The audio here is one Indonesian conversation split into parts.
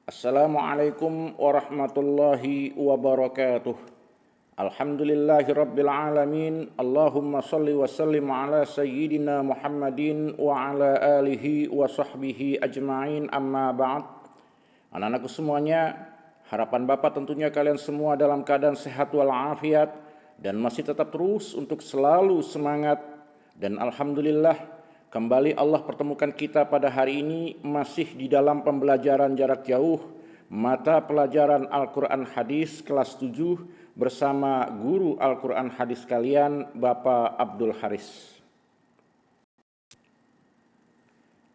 Assalamualaikum warahmatullahi wabarakatuh. Alhamdulillahi rabbil alamin. Allahumma salli wa sallim ala sayyidina Muhammadin wa ala alihi wa sahbihi ajma'in, amma ba'd. Anak-anakku semuanya, harapan Bapak tentunya kalian semua dalam keadaan sehat walafiat dan masih tetap terus untuk selalu semangat. Dan alhamdulillah, kembali Allah pertemukan kita pada hari ini masih di dalam pembelajaran jarak jauh mata pelajaran Al-Quran Hadis kelas 7 bersama guru Al-Quran Hadis kalian, Bapak Abdul Haris.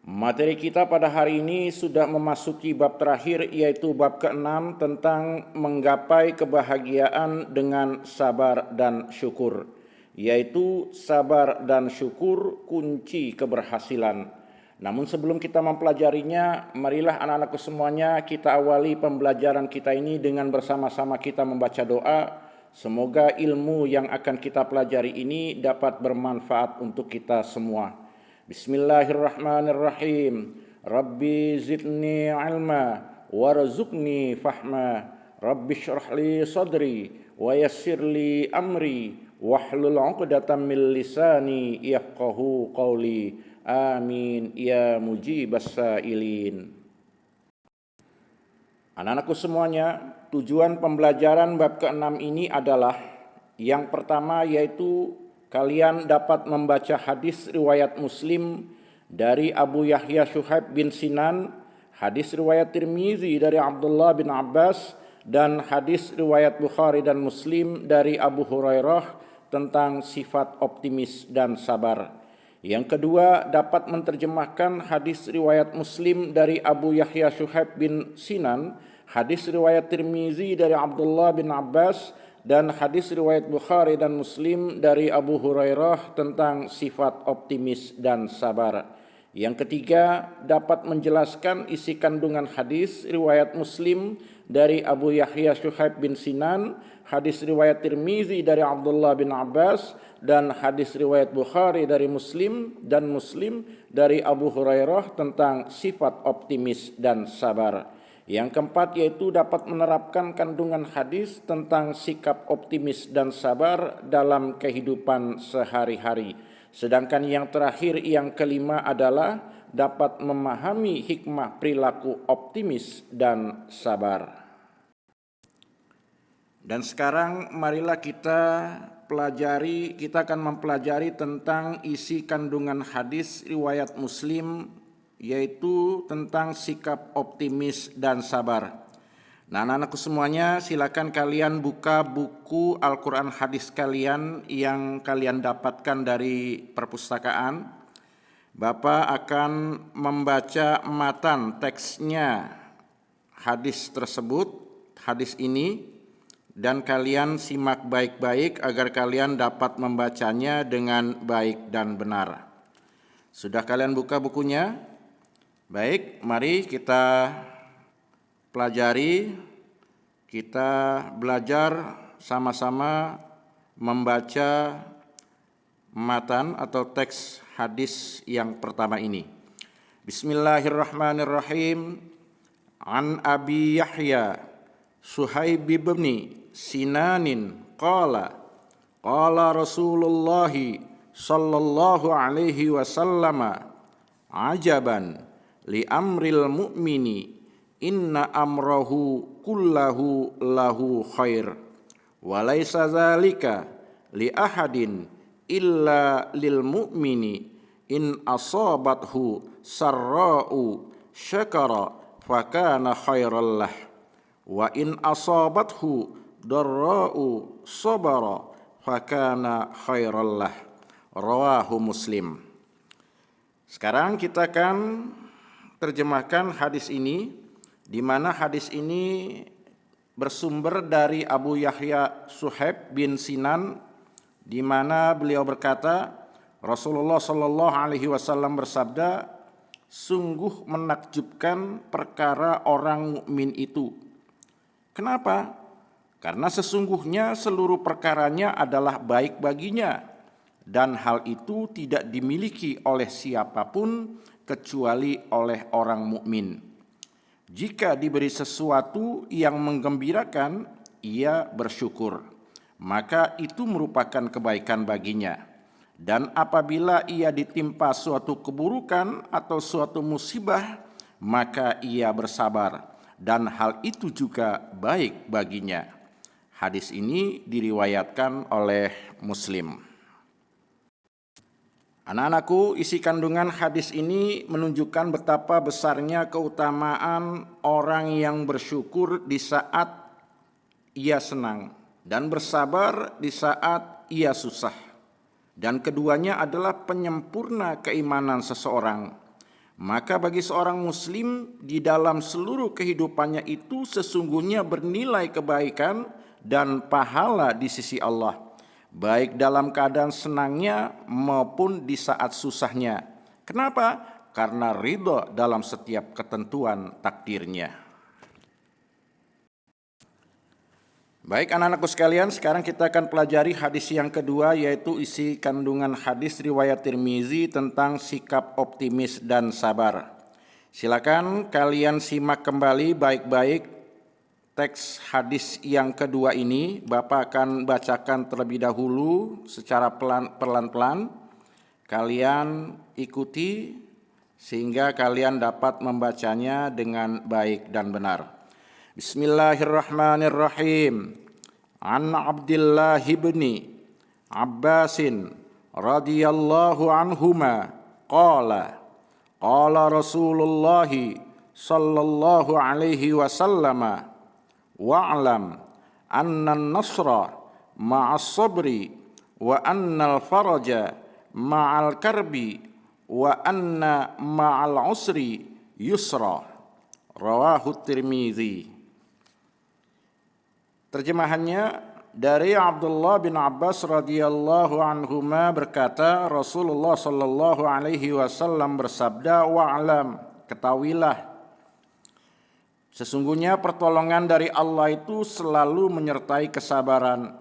Materi kita pada hari ini sudah memasuki bab terakhir, yaitu bab ke-6 tentang menggapai kebahagiaan dengan sabar dan syukur, yaitu sabar dan syukur kunci keberhasilan. Namun sebelum kita mempelajarinya, marilah anak-anakku semuanya kita awali pembelajaran kita ini dengan bersama-sama kita membaca doa. Semoga ilmu yang akan kita pelajari ini dapat bermanfaat untuk kita semua. Bismillahirrahmanirrahim. Rabbi zidni ilma warzuqni fahma. Rabbi syrah li sadri wa yassir li amri wahlul 'uqdatam min lisani yafqahu qawli. Amin ya mujibas sailin. Anak-anakku semuanya, tujuan pembelajaran bab ke-6 ini adalah yang pertama, yaitu kalian dapat membaca hadis riwayat Muslim dari Abu Yahya Syuhaib bin Sinan, hadis riwayat Tirmizi dari Abdullah bin Abbas, dan hadis riwayat Bukhari dan Muslim dari Abu Hurairah tentang sifat optimis dan sabar. Yang kedua, dapat menerjemahkan hadis riwayat Muslim dari Abu Yahya Syuhaib bin Sinan, hadis riwayat Tirmizi dari Abdullah bin Abbas, dan hadis riwayat Bukhari dan Muslim dari Abu Hurairah tentang sifat optimis dan sabar. Yang ketiga, dapat menjelaskan isi kandungan hadis riwayat Muslim dari Abu Yahya Syuhaib bin Sinan, hadis riwayat Tirmizi dari Abdullah bin Abbas, dan hadis riwayat Bukhari dari Muslim dan Muslim dari Abu Hurairah tentang sifat optimis dan sabar. Yang keempat, yaitu dapat menerapkan kandungan hadis tentang sikap optimis dan sabar dalam kehidupan sehari-hari. Sedangkan yang terakhir, yang kelima adalah dapat memahami hikmah perilaku optimis dan sabar. Dan sekarang marilah kita akan mempelajari tentang isi kandungan hadis riwayat Muslim, yaitu tentang sikap optimis dan sabar. Nah, anak-anakku semuanya, silakan kalian buka buku Al-Quran Hadis kalian yang kalian dapatkan dari perpustakaan. Bapak akan membaca matan teksnya hadis tersebut, hadis ini, dan kalian simak baik-baik agar kalian dapat membacanya dengan baik dan benar. Sudah kalian buka bukunya? Baik, mari kita pelajari, kita belajar sama-sama membaca matan atau teks hadis yang pertama ini. Bismillahirrahmanirrahim. An Abi Yahya Suhaib bin Sinanin qala Rasulullah sallallahu alaihi wasallam ajaban li amril mu'mini inna amrahu kullahu lahu khair wa laisa zalika li ahadin illa lil mu'mini in asabathu sarra'u syakara fakana khairal lah wa in asabathu darra'u sabara fakana khairal lah. Rawahu Muslim. Sekarang kita akan terjemahkan hadis ini, di mana hadis ini bersumber dari Abu Yahya Suhaib bin Sinan, di mana beliau berkata, Rasulullah Shallallahu Alaihi Wasallam bersabda, sungguh menakjubkan perkara orang mukmin itu. Kenapa? Karena sesungguhnya seluruh perkaranya adalah baik baginya, dan hal itu tidak dimiliki oleh siapapun kecuali oleh orang mukmin. Jika diberi sesuatu yang menggembirakan, ia bersyukur, maka itu merupakan kebaikan baginya. Dan apabila ia ditimpa suatu keburukan atau suatu musibah, maka ia bersabar, dan hal itu juga baik baginya. Hadis ini diriwayatkan oleh Muslim. Anak-anakku, isi kandungan hadis ini menunjukkan betapa besarnya keutamaan orang yang bersyukur di saat ia senang dan bersabar di saat ia susah. Dan keduanya adalah penyempurna keimanan seseorang. Maka bagi seorang muslim di dalam seluruh kehidupannya itu sesungguhnya bernilai kebaikan dan pahala di sisi Allah, baik dalam keadaan senangnya maupun di saat susahnya. Kenapa? Karena ridho dalam setiap ketentuan takdirnya. Baik anak-anakku sekalian, sekarang kita akan pelajari hadis yang kedua, yaitu isi kandungan hadis riwayat Tirmizi tentang sikap optimis dan sabar. Silakan kalian simak kembali baik-baik teks hadis yang kedua ini. Bapak akan bacakan terlebih dahulu secara pelan-pelan. Kalian ikuti sehingga kalian dapat membacanya dengan baik dan benar. Bismillahirrahmanirrahim. An Abdullah ibni Abbasin radhiyallahu anhuma qala Rasulullah sallallahu alaihi wasallam wa'lam anna an-nasra ma'as sabri wa anna al-faraja ma'al karbi wa anna ma'al usri yusra. Rawahu Tirmizi. Terjemahannya, dari Abdullah bin Abbas radhiyallahu anhuma berkata, Rasulullah sallallahu alaihi wasallam bersabda, wa'lam, ketahuilah, sesungguhnya pertolongan dari Allah itu selalu menyertai kesabaran,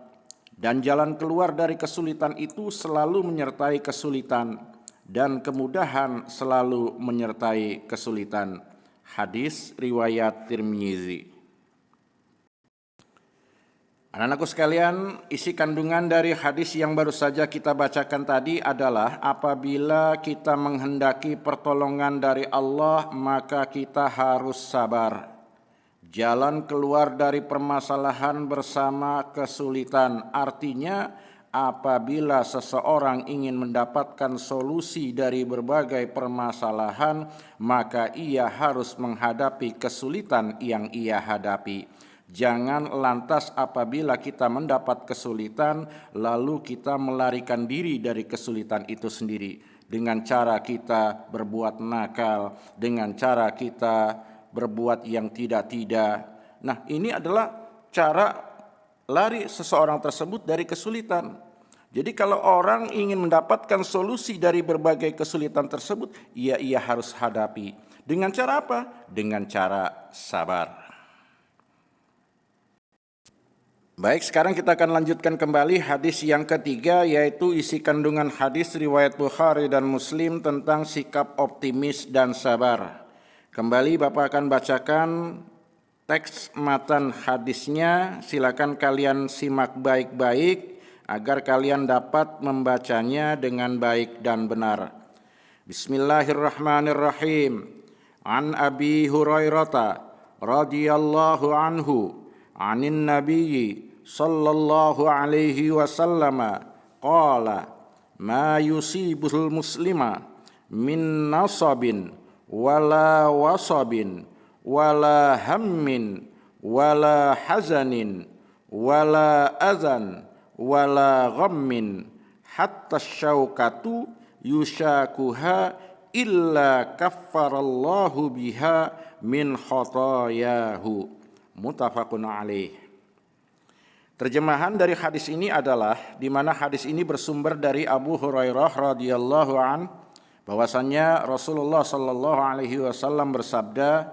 dan jalan keluar dari kesulitan itu selalu menyertai kesulitan, dan kemudahan selalu menyertai kesulitan. Hadis riwayat Tirmizi. Anak-anakku sekalian, isi kandungan dari hadis yang baru saja kita bacakan tadi adalah apabila kita menghendaki pertolongan dari Allah, maka kita harus sabar. Jalan keluar dari permasalahan bersama kesulitan. Artinya apabila seseorang ingin mendapatkan solusi dari berbagai permasalahan, maka ia harus menghadapi kesulitan yang ia hadapi. Jangan lantas apabila kita mendapat kesulitan, lalu kita melarikan diri dari kesulitan itu sendiri dengan cara kita berbuat nakal, dengan cara kita berbuat yang tidak-tidak. Nah, ini adalah cara lari seseorang tersebut dari kesulitan. Jadi kalau orang ingin mendapatkan solusi dari berbagai kesulitan tersebut, ia harus hadapi. Dengan cara apa? Dengan cara sabar. Baik, sekarang kita akan lanjutkan kembali hadis yang ketiga, yaitu isi kandungan hadis riwayat Bukhari dan Muslim tentang sikap optimis dan sabar. Kembali Bapak akan bacakan teks matan hadisnya. Silakan kalian simak baik-baik agar kalian dapat membacanya dengan baik dan benar. Bismillahirrahmanirrahim. An Abi Hurairah radhiyallahu anhu anin nabiyyi sallallahu alaihi wasallam qala ma yusibul muslima min nasabin wala wasabin wala hammin wala hazanin wala azan wala ghammin hatta syaukatu yushakuha illa kaffarallahu biha min khotayahu. Muttafaqun alaih. Terjemahan dari hadis ini adalah di mana hadis ini bersumber dari Abu Hurairah radhiyallahu an, bahwasannya Rasulullah sallallahu alaihi wasallam bersabda,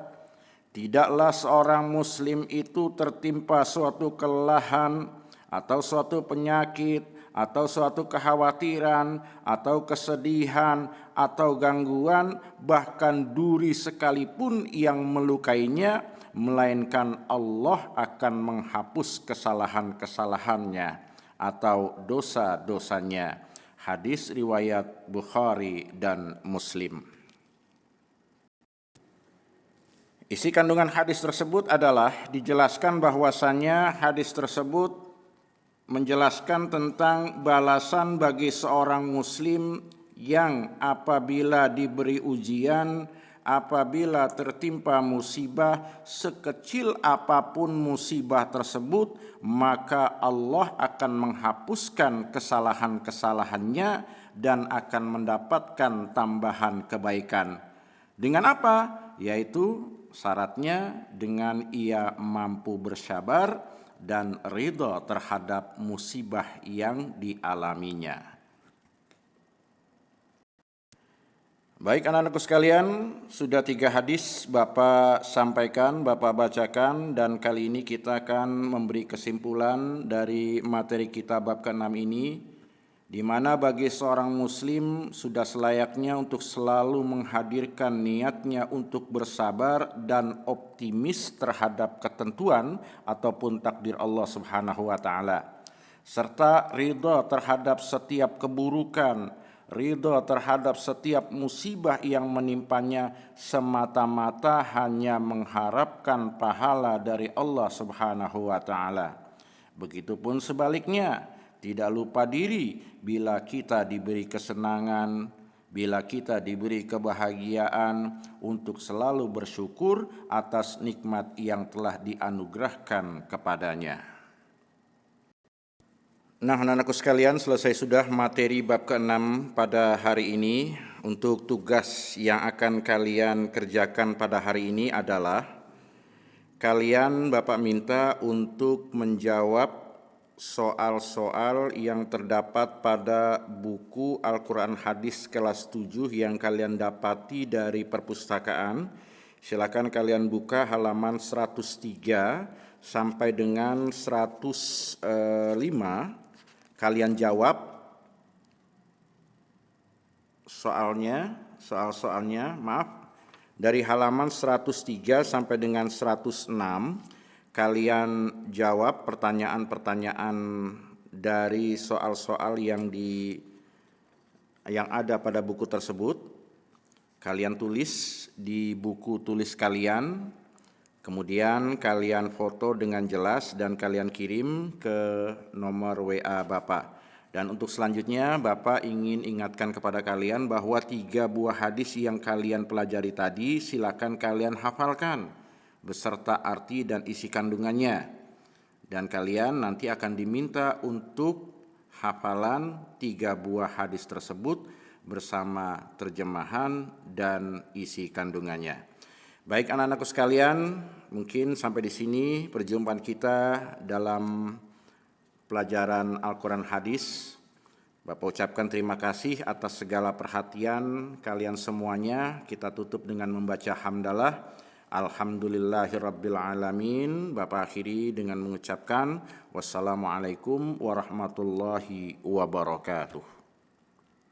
tidaklah seorang muslim itu tertimpa suatu kelelahan atau suatu penyakit atau suatu kekhawatiran atau kesedihan atau gangguan, bahkan duri sekalipun yang melukainya, melainkan Allah akan menghapus kesalahan-kesalahannya atau dosa-dosanya. Hadis riwayat Bukhari dan Muslim. Isi kandungan hadis tersebut adalah dijelaskan bahwasannya hadis tersebut menjelaskan tentang balasan bagi seorang muslim yang apabila diberi ujian, apabila tertimpa musibah, sekecil apapun musibah tersebut, maka Allah akan menghapuskan kesalahan-kesalahannya dan akan mendapatkan tambahan kebaikan. Dengan apa? Yaitu syaratnya dengan ia mampu bersabar dan ridha terhadap musibah yang dialaminya. Baik anak-anakku sekalian, sudah 3 hadis Bapak sampaikan, Bapak bacakan, dan kali ini kita akan memberi kesimpulan dari materi kita bab ke-6 ini, di mana bagi seorang muslim sudah selayaknya untuk selalu menghadirkan niatnya untuk bersabar dan optimis terhadap ketentuan ataupun takdir Allah Subhanahu wa taala, serta ridha terhadap setiap keburukan, ridha terhadap setiap musibah yang menimpanya semata-mata hanya mengharapkan pahala dari Allah Subhanahu wa taala. Begitupun sebaliknya, tidak lupa diri bila kita diberi kesenangan, bila kita diberi kebahagiaan, untuk selalu bersyukur atas nikmat yang telah dianugerahkan kepadanya. Nah, anak-anakku sekalian, selesai sudah materi bab ke-6 pada hari ini. Untuk tugas yang akan kalian kerjakan pada hari ini adalah kalian Bapak minta untuk menjawab soal-soal yang terdapat pada buku Al-Quran Hadis kelas 7 yang kalian dapati dari perpustakaan. Silakan kalian buka halaman 103 sampai dengan 105. Kalian jawab soal-soalnya, dari halaman 103 sampai dengan 106. Kalian jawab pertanyaan-pertanyaan dari soal-soal yang ada pada buku tersebut. Kalian tulis di buku tulis kalian, kemudian kalian foto dengan jelas dan kalian kirim ke nomor WA Bapak. Dan untuk selanjutnya Bapak ingin ingatkan kepada kalian bahwa 3 buah hadis yang kalian pelajari tadi silakan kalian hafalkan beserta arti dan isi kandungannya. Dan kalian nanti akan diminta untuk hafalan 3 buah hadis tersebut bersama terjemahan dan isi kandungannya. Baik anak-anakku sekalian, mungkin sampai di sini perjumpaan kita dalam pelajaran Al-Quran Hadis. Bapak ucapkan terima kasih atas segala perhatian kalian semuanya. Kita tutup dengan membaca hamdalah. Alhamdulillahirabbil alamin. Bapak akhiri dengan mengucapkan wassalamualaikum warahmatullahi wabarakatuh.